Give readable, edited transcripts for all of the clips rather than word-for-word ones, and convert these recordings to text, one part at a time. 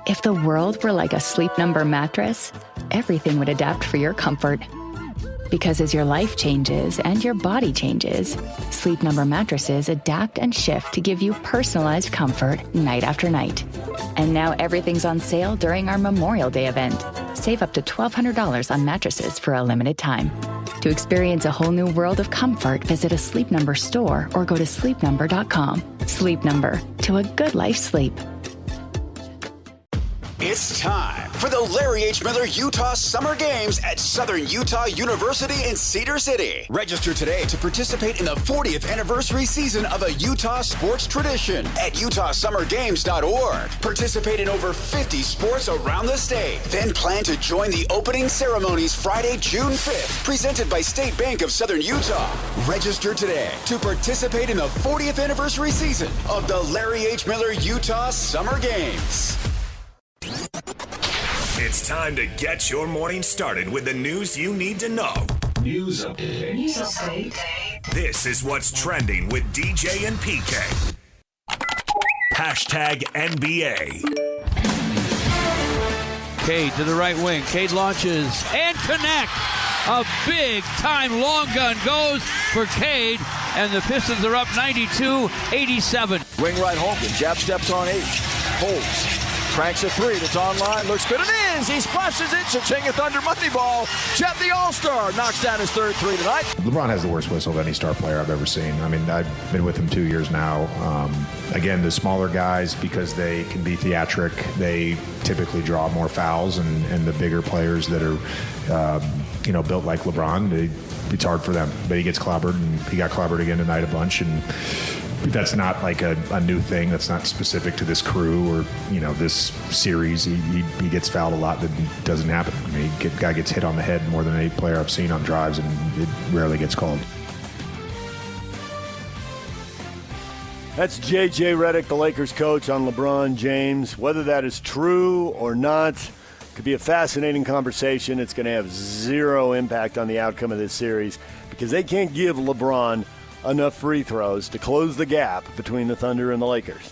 If the world were like a Sleep Number mattress, everything would adapt for your comfort. Because as your life changes and your body changes, Sleep Number mattresses adapt and shift to give you personalized comfort night after night. And now everything's on sale during our Memorial Day event. Save up to $1,200 on mattresses for a limited time. To experience a whole new world of comfort, visit a Sleep Number store or go to sleepnumber.com. Sleep Number, to a good life sleep. It's time for the Larry H. Miller Utah Summer Games at Southern Utah University in Cedar City. Register today to participate in the 40th anniversary season of a Utah sports tradition at utahsummergames.org. Participate in over 50 sports around the state. Then plan to join the opening ceremonies Friday, June 5th, presented by State Bank of Southern Utah. Register today to participate in the 40th anniversary season of the Larry H. Miller Utah Summer Games. It's time to get your morning started with the news you need to know. News update. This is what's trending with DJ and PK. Hashtag NBA. Cade to the right wing. Cade launches and connect. A big-time long gun goes for Cade, and the Pistons are up 92-87. Wing right Holmgren. Jab steps on H. Holds. Cranks a three that's online, looks good, and is. He splashes it. Cha-ching a Thunder Monday ball. Jet the All-Star knocks down his third three tonight. LeBron has the worst whistle of any star player I've ever seen. I mean, I've been with him 2 years now. Again, the smaller guys, because they can be theatric, they typically draw more fouls, and the bigger players that are, built like LeBron, it's hard for them. But he gets clobbered, and he got clobbered again tonight a bunch, and that's not like a new thing. That's not specific to this crew or, this series. He gets fouled a lot. That doesn't happen. I mean, guy gets hit on the head more than any player I've seen on drives, and it rarely gets called. That's J.J. Redick, the Lakers coach, on LeBron James. Whether that is true or not could be a fascinating conversation. It's going to have zero impact on the outcome of this series because they can't give LeBron enough free throws to close the gap between the Thunder and the Lakers.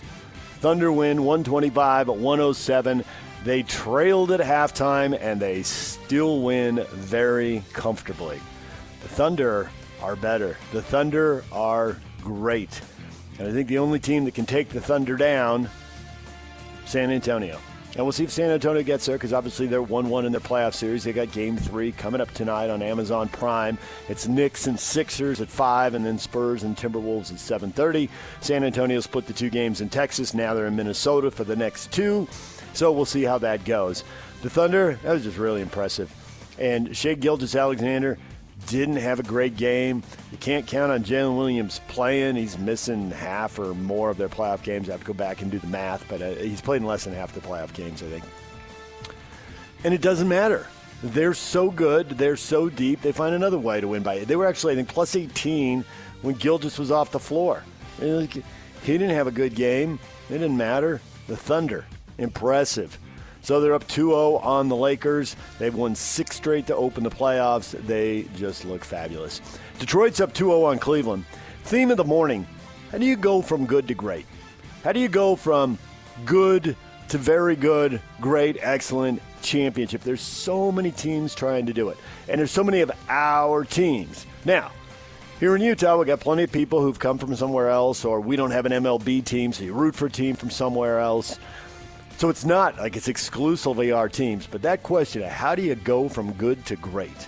Thunder win 125-107. They trailed at halftime, and they still win very comfortably. The Thunder are better. The Thunder are great. And I think the only team that can take the Thunder down, San Antonio. And we'll see if San Antonio gets there because obviously they're 1-1 in their playoff series. They got Game 3 coming up tonight on Amazon Prime. It's Knicks and Sixers at 5 and then Spurs and Timberwolves at 7:30. San Antonio split the two games in Texas. Now they're in Minnesota for the next two. So we'll see how that goes. The Thunder, that was just really impressive. And Shai Gilgeous-Alexander didn't have a great game. You can't count on Jalen Williams playing. He's missing half or more of their playoff games. I have to go back and do the math, but he's played in less than half the playoff games, I think. And it doesn't matter. They're so good. They're so deep. They find another way to win by it. They were actually, I think, plus 18 when Gilgeous was off the floor. He didn't have a good game. It didn't matter. The Thunder, impressive. So they're up 2-0 on the Lakers. They've won 6 straight to open the playoffs. They just look fabulous. Detroit's up 2-0 on Cleveland. Theme of the morning, how do you go from good to great? How do you go from good to very good, great, excellent, championship? There's so many teams trying to do it. And there's so many of our teams. Now, here in Utah, we got plenty of people who've come from somewhere else, or we don't have an MLB team, so you root for a team from somewhere else. So it's not like it's exclusively our teams, but that question of how do you go from good to great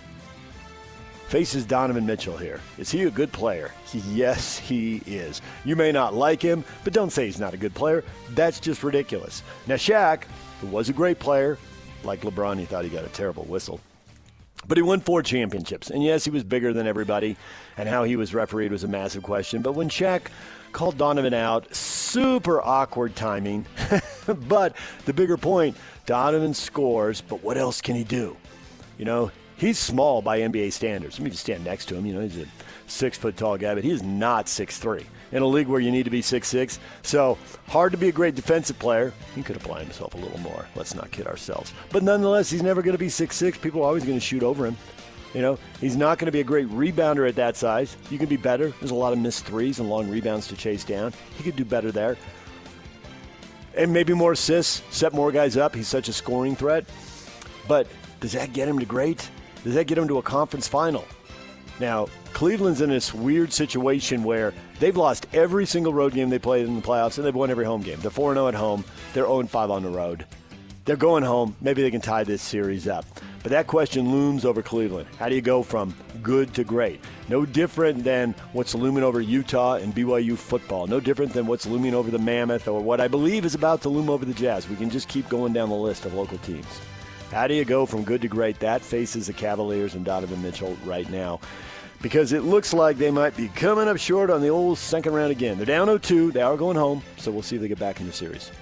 faces Donovan Mitchell here. Is he a good player? Yes, he is. You may not like him, but don't say he's not a good player. That's just ridiculous. Now, Shaq, who was a great player, like LeBron, he thought he got a terrible whistle. But he won 4 championships. And yes, he was bigger than everybody, and how he was refereed was a massive question. But when Shaq called Donovan out, super awkward timing. But the bigger point, Donovan scores, but what else can he do? He's small by NBA standards. Let me just stand next to him. He's a 6-foot-tall guy, but he is not 6'3". In a league where you need to be 6'6". So hard to be a great defensive player. He could apply himself a little more. Let's not kid ourselves. But nonetheless, he's never going to be 6'6". People are always going to shoot over him. He's not going to be a great rebounder at that size. You can be better. There's a lot of missed threes and long rebounds to chase down. He could do better there. And maybe more assists, set more guys up. He's such a scoring threat. But does that get him to great? Does that get him to a conference final? Now, Cleveland's in this weird situation where they've lost every single road game they played in the playoffs, and they've won every home game. They're 4-0 at home. They're 0-5 on the road. They're going home. Maybe they can tie this series up. But that question looms over Cleveland. How do you go from good to great? No different than what's looming over Utah and BYU football. No different than what's looming over the Mammoth or what I believe is about to loom over the Jazz. We can just keep going down the list of local teams. How do you go from good to great? That faces the Cavaliers and Donovan Mitchell right now, because it looks like they might be coming up short on the old second round again. They're down 0-2. They are going home, so we'll see if they get back in the series.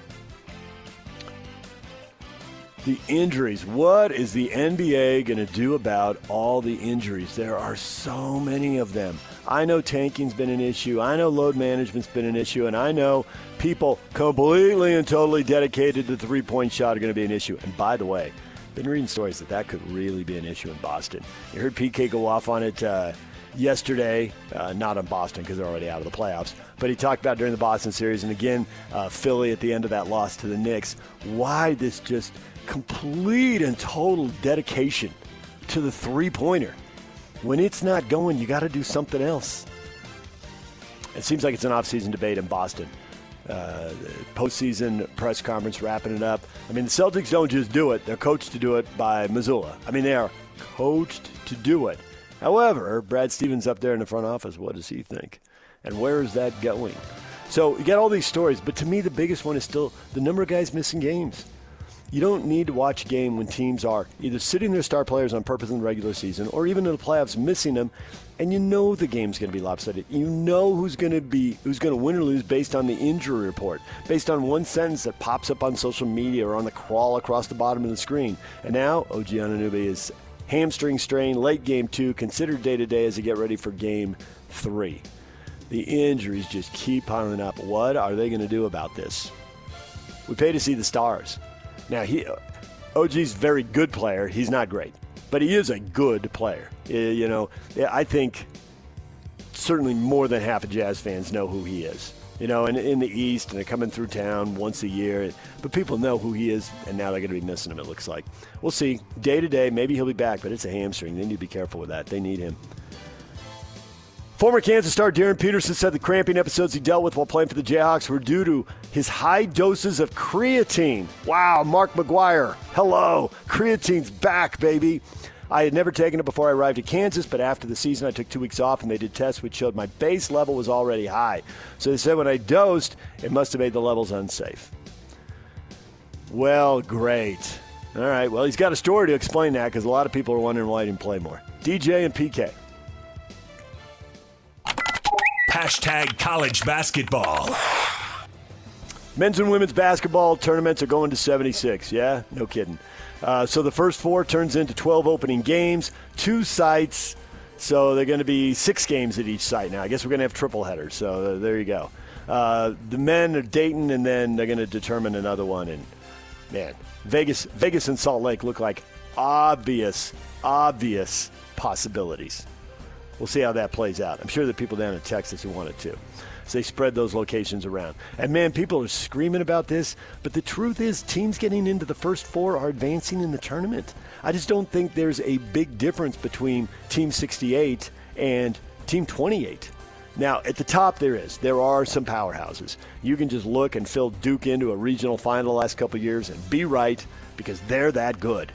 The injuries. What is the NBA going to do about all the injuries? There are so many of them. I know tanking's been an issue. I know load management's been an issue. And I know people completely and totally dedicated to the three-point shot are going to be an issue. And by the way, been reading stories that could really be an issue in Boston. You heard PK go off on it yesterday, not on Boston because they're already out of the playoffs, but he talked about during the Boston series, and again, Philly at the end of that loss to the Knicks, why this just complete and total dedication to the three-pointer. When it's not going, you got to do something else. It seems like it's an off-season debate in Boston. Postseason press conference wrapping it up. I mean, the Celtics don't just do it. They're coached to do it by Missoula. I mean, they are coached to do it. However, Brad Stevens up there in the front office, what does he think? And where is that going? So you got all these stories, but to me the biggest one is still the number of guys missing games. You don't need to watch a game when teams are either sitting their star players on purpose in the regular season or even in the playoffs missing them, and you know the game's going to be lopsided. You know who's going to win or lose based on the injury report, based on one sentence that pops up on social media or on the crawl across the bottom of the screen. And now OG Anunoby is hamstring strain, late game 2, considered day-to-day as they get ready for game 3. The injuries just keep piling up. What are they going to do about this? We pay to see the stars. Now, OG's a very good player. He's not great, but he is a good player. You know, I think certainly more than half of Jazz fans know who he is. You know, and in the East, and they're coming through town once a year. But people know who he is, and now they're going to be missing him, it looks like. We'll see. Day to day, maybe he'll be back, but it's a hamstring. They need to be careful with that. They need him. Former Kansas star Darren Peterson said the cramping episodes he dealt with while playing for the Jayhawks were due to his high doses of creatine. Wow, Mark McGuire, hello. Creatine's back, baby. I had never taken it before I arrived at Kansas, but after the season I took 2 weeks off and they did tests which showed my base level was already high. So they said when I dosed, it must have made the levels unsafe. Well, great. All right, well, he's got a story to explain that because a lot of people are wondering why he didn't play more. DJ and PK. Hashtag college basketball. Men's and women's basketball tournaments are going to 76. Yeah, no kidding. So the first 4 turns into 12 opening games, 2 sites. So they're going to be 6 games at each site now. I guess we're going to have triple headers. So there you go. The men are Dayton, and then they're going to determine another one. And man, Vegas and Salt Lake look like obvious possibilities. We'll see how that plays out. I'm sure there are people down in Texas who want it too. So they spread those locations around. And, man, people are screaming about this, but the truth is teams getting into the first 4 are advancing in the tournament. I just don't think there's a big difference between Team 68 and Team 28. Now, at the top there is. There are some powerhouses. You can just look and fill Duke into a regional final the last couple of years and be right because they're that good.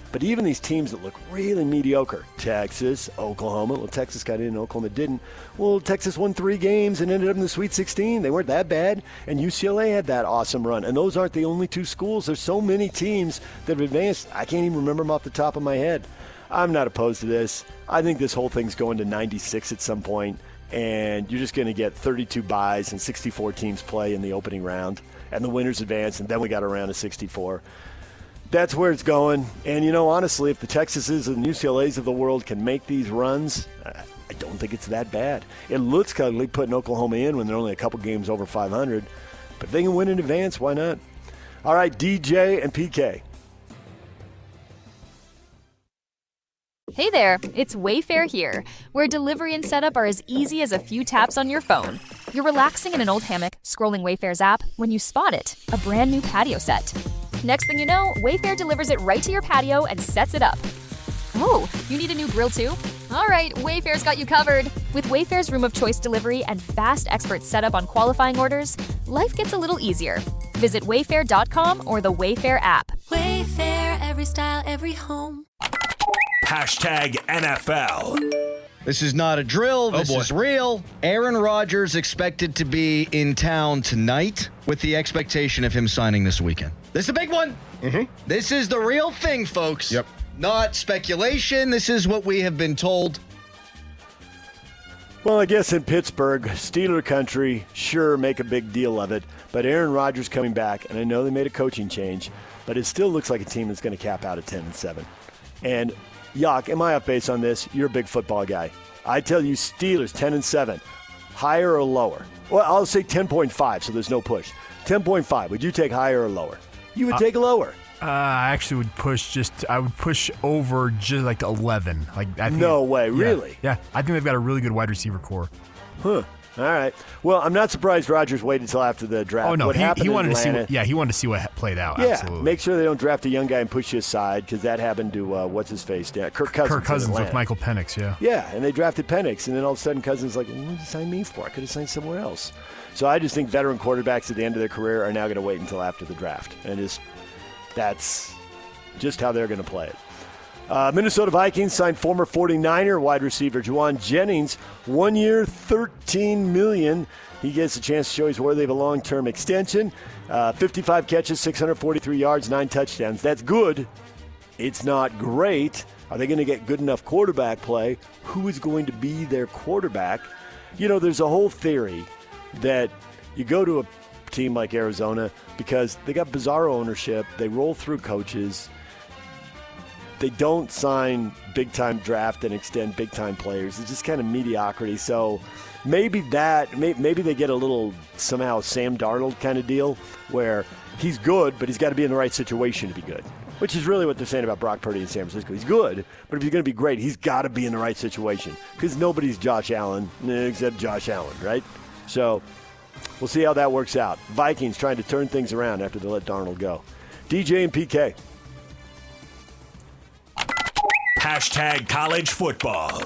But even these teams that look really mediocre, Texas, Oklahoma, well, Texas got in, Oklahoma didn't. Well, Texas won 3 games and ended up in the Sweet 16. They weren't that bad. And UCLA had that awesome run. And those aren't the only 2 schools. There's so many teams that have advanced. I can't even remember them off the top of my head. I'm not opposed to this. I think this whole thing's going to 96 at some point, and you're just going to get 32 byes and 64 teams play in the opening round, and the winners advance, and then we got a round of 64. That's where it's going. And, you know, honestly, if the Texases and UCLAs of the world can make these runs, I don't think it's that bad. It looks ugly putting Oklahoma in when they're only a couple games over 500. But if they can win in advance, why not? All right, DJ and PK. Hey there, it's Wayfair here, where delivery and setup are as easy as a few taps on your phone. You're relaxing in an old hammock, scrolling Wayfair's app, when you spot it, a brand new patio set. Next thing you know, Wayfair delivers it right to your patio and sets it up. Oh, you need a new grill too? All right, Wayfair's got you covered. With Wayfair's room of choice delivery and fast expert setup on qualifying orders, life gets a little easier. Visit wayfair.com or the Wayfair app. Wayfair, every style, every home. #NFL. This is not a drill. This is real. Aaron Rodgers expected to be in town tonight with the expectation of him signing this weekend. This is a big one. Mm-hmm. This is the real thing, folks. Yep. Not speculation. This is what we have been told. Well, I guess in Pittsburgh, Steeler country, sure, make a big deal of it. But Aaron Rodgers coming back, and I know they made a coaching change, but it still looks like a team that's going to cap out at 10-7. And Yak, am I off base on this? You're a big football guy. I tell you, Steelers 10-7, higher or lower? Well, I'll say 10.5, so there's no push. 10.5. Would you take higher or lower? You would take lower. I actually would push over just like to 11. No way, really? Yeah, I think they've got a really good wide receiver core. Huh. All right. Well, I'm not surprised Rodgers waited until after the draft. Oh no, he wanted Atlanta, to see. He wanted to see what played out. Yeah, absolutely. Make sure they don't draft a young guy and push you aside because that happened to what's his face, Kirk Cousins with Michael Penix. Yeah. Yeah, and they drafted Penix, and then all of a sudden Cousins like, what did you sign me for? I could have signed somewhere else. So I just think veteran quarterbacks at the end of their career are now going to wait until after the draft, and that's just how they're going to play it. Minnesota Vikings signed former 49er wide receiver Juwan Jennings, 1 year, $13 million. He gets a chance to show he's worthy of a long-term extension. 55 catches, 643 yards, 9 touchdowns. That's good. It's not great. Are they going to get good enough quarterback play? Who is going to be their quarterback? You know, there's a whole theory that you go to a team like Arizona because they got bizarre ownership. They roll through coaches. They don't sign big-time draft and extend big-time players. It's just kind of mediocrity. So maybe they get a little somehow Sam Darnold kind of deal where he's good, but he's got to be in the right situation to be good, which is really what they're saying about Brock Purdy in San Francisco. He's good, but if he's going to be great, he's got to be in the right situation because nobody's Josh Allen except Josh Allen, right? So we'll see how that works out. Vikings trying to turn things around after they let Darnold go. DJ and PK. #college football.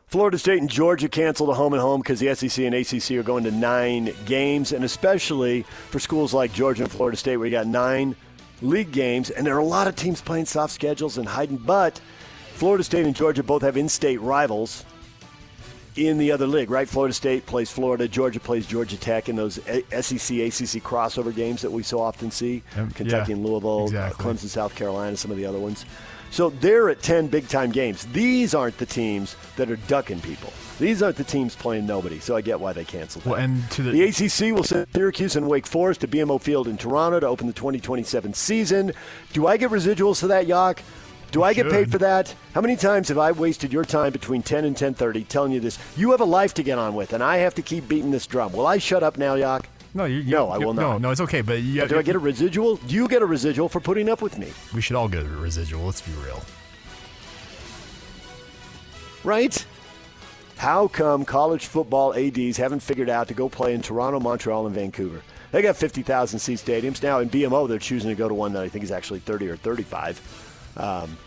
Florida State and Georgia canceled a home-and-home because the SEC and ACC are going to 9 games, and especially for schools like Georgia and Florida State where you got 9 league games, and there are a lot of teams playing soft schedules and hiding, but Florida State and Georgia both have in-state rivals in the other league, right? Florida State plays Florida, Georgia plays Georgia Tech in those SEC, ACC crossover games that we so often see. Kentucky and Louisville, exactly. Clemson, South Carolina, some of the other ones. So they're at 10 big-time games. These aren't the teams that are ducking people. These aren't the teams playing nobody, so I get why they canceled that. Well, and the ACC will send Syracuse and Wake Forest to BMO Field in Toronto to open the 2027 season. Do I get residuals for that, Yak? Do I get paid for that? How many times have I wasted your time between 10 and 10:30 telling you this? You have a life to get on with, and I have to keep beating this drum. Will I shut up now, Yak? No, I will not. No, it's okay. But do I get a residual? You get a residual for putting up with me. We should all get a residual. Let's be real. Right? How come college football ADs haven't figured out to go play in Toronto, Montreal, and Vancouver? They got 50,000 seat stadiums. Now in BMO, they're choosing to go to one that I think is actually 30 or 35.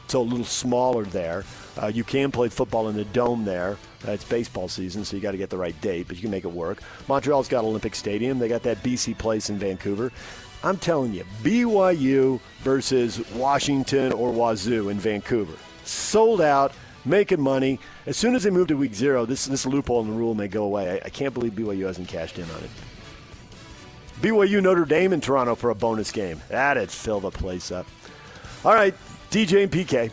So a little smaller there. You can play football in the Dome there. It's baseball season, so you got to get the right date, but you can make it work. Montreal's got Olympic Stadium. They got that BC Place in Vancouver. I'm telling you, BYU versus Washington or Wazoo in Vancouver. Sold out, making money. As soon as they move to week 0, this loophole in the rule may go away. I can't believe BYU hasn't cashed in on it. BYU Notre Dame in Toronto for a bonus game. That'd fill the place up. All right, DJ and PK.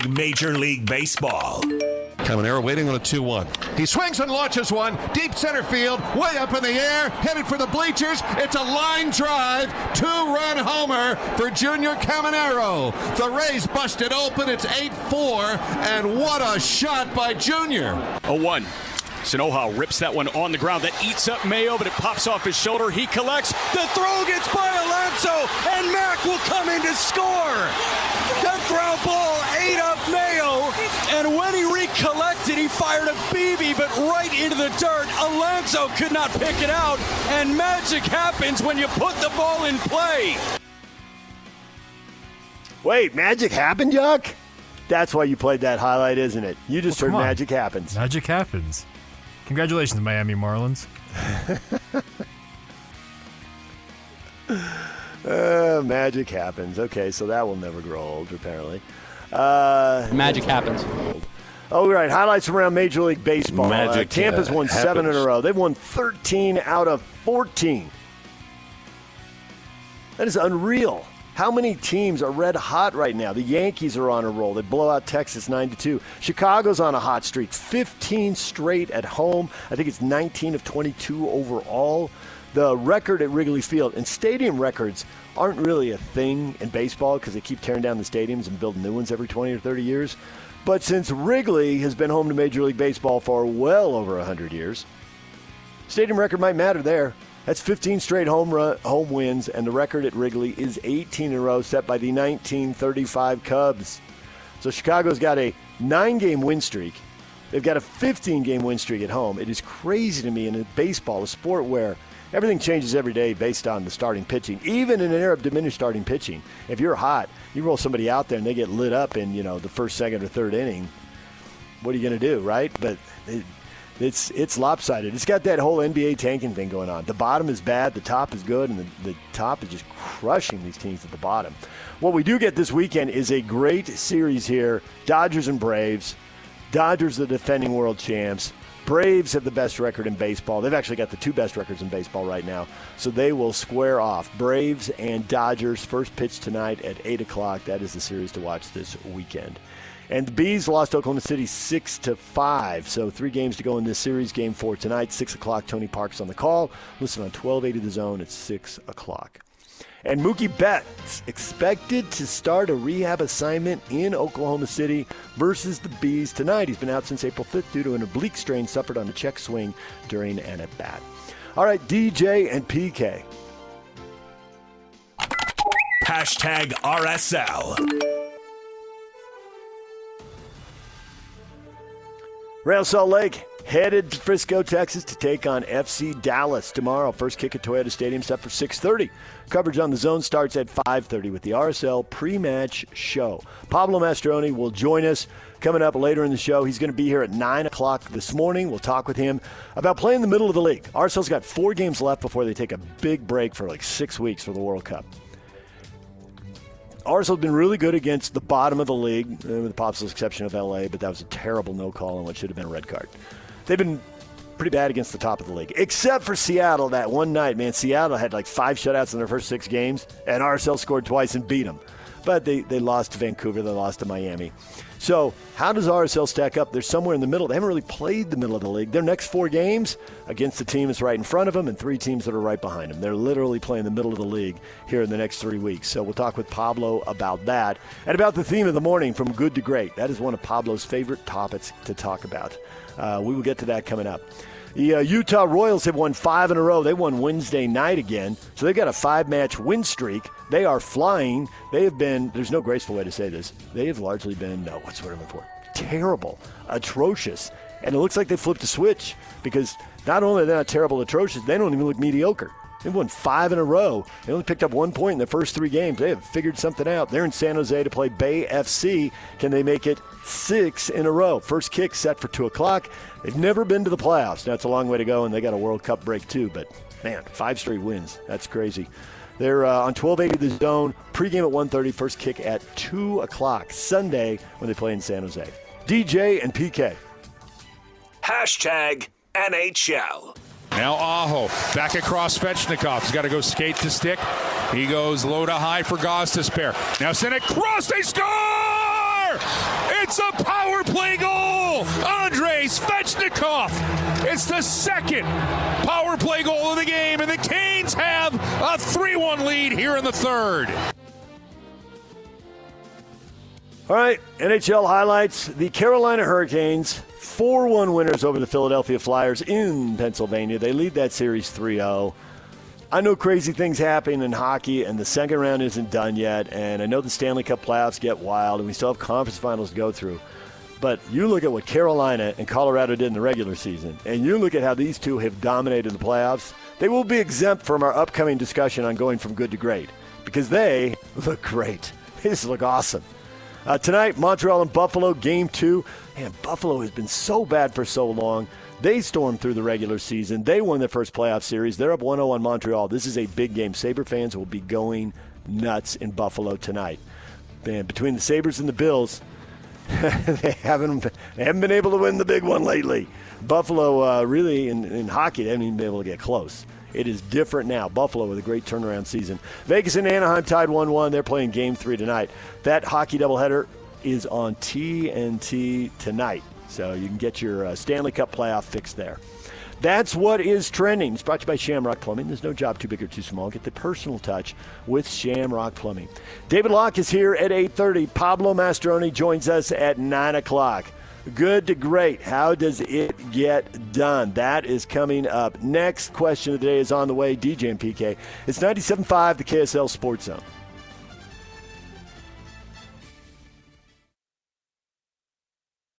#Major League Baseball. Caminero waiting on a 2-1. He swings and launches one. Deep center field, way up in the air, headed for the bleachers. It's a line drive. 2-run homer for Junior Caminero. The Rays busted open. It's 8-4, and what a shot by Junior. 0-1. Sanoha rips that one on the ground. That eats up Mayo, but it pops off his shoulder. He collects. The throw gets by Alonso, and Mack will come in to score. That ground ball ate up Mayo, and when he recollected, he fired a BB, but right into the dirt. Alonso could not pick it out, and magic happens when you put the ball in play. Wait, magic happened, Yuck? That's why you played that highlight, isn't it? You just heard magic happens. Magic happens. Congratulations, Miami Marlins. Magic happens. Okay, so that will never grow old, apparently. Magic happens. All right, highlights from around Major League Baseball. Magic Tampa's won 7 in a row. They've won 13 out of 14. That is unreal. How many teams are red hot right now? The Yankees are on a roll. They blow out Texas 9-2. Chicago's on a hot streak. 15 straight at home. I think it's 19 of 22 overall. The record at Wrigley Field, and stadium records aren't really a thing in baseball because they keep tearing down the stadiums and building new ones every 20 or 30 years. But since Wrigley has been home to Major League Baseball for well over 100 years, stadium record might matter there. That's 15 straight home wins, and the record at Wrigley is 18 in a row, set by the 1935 Cubs. So Chicago's got a 9-game win streak. They've got a 15-game win streak at home. It is crazy to me in baseball, a sport where everything changes every day based on the starting pitching. Even in an era of diminished starting pitching, if you're hot, you roll somebody out there and they get lit up in the first, second, or third inning. What are you going to do, right? But it's lopsided. It's got that whole NBA tanking thing going on. The bottom is bad, the top is good, and the top is just crushing these teams at the bottom. What we do get this weekend is a great series here. Dodgers and Braves. Dodgers, the defending world champs. Braves have the best record in baseball. They've actually got the 2 best records in baseball right now. So they will square off. Braves and Dodgers, first pitch tonight at 8 o'clock. That is the series to watch this weekend. And the Bees lost Oklahoma City 6-5. So 3 games to go in this series. Game 4 tonight, 6 o'clock. Tony Park's on the call. Listen on 1280 The Zone at 6 o'clock. And Mookie Betts expected to start a rehab assignment in Oklahoma City versus the Bees tonight. He's been out since April 5th due to an oblique strain suffered on a check swing during an at-bat. All right, DJ and PK. Hashtag RSL. Real Salt Lake headed to Frisco, Texas to take on FC Dallas tomorrow. First kick at Toyota Stadium set for 6:30. Coverage on the Zone starts at 5:30 with the RSL pre-match show. Pablo Mastroeni will join us coming up later in the show. He's going to be here at 9 o'clock this morning. We'll talk with him about playing in the middle of the league. RSL's got 4 games left before they take a big break for like 6 weeks for the World Cup. RSL's been really good against the bottom of the league, with the possible exception of LA, but that was a terrible no call on what should have been a red card. They've been pretty bad against the top of the league, except for Seattle that one night. Man, Seattle had like 5 shutouts in their first 6 games, and RSL scored twice and beat them. But they lost to Vancouver, they lost to Miami. So how does RSL stack up? They're somewhere in the middle. They haven't really played the middle of the league. Their next 4 games against the team that's right in front of them and 3 teams that are right behind them. They're literally playing the middle of the league here in the next 3 weeks. So we'll talk with Pablo about that and about the theme of the morning, from good to great. That is one of Pablo's favorite topics to talk about. We will get to that coming up. The Utah Royals have won 5 in a row. They won Wednesday night again. So they've got a 5-match win streak. They are flying. They have been, there's no graceful way to say this, they have largely been, what's the word I'm looking for? Terrible, atrocious. And it looks like they flipped a switch, because not only are they not terrible, atrocious, they don't even look mediocre. They've won 5 in a row. They only picked up 1 point in the first 3 games. They have figured something out. They're in San Jose to play Bay FC. Can they make it 6 in a row? First kick set for 2 o'clock. They've never been to the playoffs. Now, it's a long way to go, and they got a World Cup break too. But, man, 5 straight wins. That's crazy. They're on 1280 The Zone. Pregame at 1:30. First kick at 2 o'clock Sunday when they play in San Jose. DJ and PK. Hashtag NHL. Now Aho back across Svechnikov. He's got to go skate to stick. He goes low to high for Goss to spare. Now send it cross. They score! It's a power play goal. Andrei Svechnikov. It's the second power play goal of the game, and the Canes have a 3-1 lead here in the third. All right, NHL highlights. The Carolina Hurricanes 4-1 winners over the Philadelphia Flyers in Pennsylvania. They lead that series 3-0. I know crazy things happen in hockey, and the second round isn't done yet, and I know the Stanley Cup playoffs get wild, and we still have conference finals to go through. But you look at what Carolina and Colorado did in the regular season, and you look at how these two have dominated the playoffs, they will be exempt from our upcoming discussion on going from good to great because they look great. They just look awesome. Tonight, Montreal and Buffalo, Game 2. Man, Buffalo has been so bad for so long. They stormed through the regular season. They won their first playoff series. They're up 1-0 on Montreal. This is a big game. Sabre fans will be going nuts in Buffalo tonight. Man, between the Sabres and the Bills, they haven't been able to win the big one lately. Buffalo, really, in hockey, they haven't even been able to get close. It is different now. Buffalo with a great turnaround season. Vegas and Anaheim tied 1-1. They're playing Game 3 tonight. That hockey doubleheader is on TNT tonight. So you can get your Stanley Cup playoff fix there. That's what is trending. It's brought to you by Shamrock Plumbing. There's no job too big or too small. Get the personal touch with Shamrock Plumbing. David Locke is here at 8:30. Pablo Mastroeni joins us at 9 o'clock. Good to great. How does it get done? That is coming up. Next question of the day is on the way. DJ and PK. It's 97.5, the KSL Sports Zone.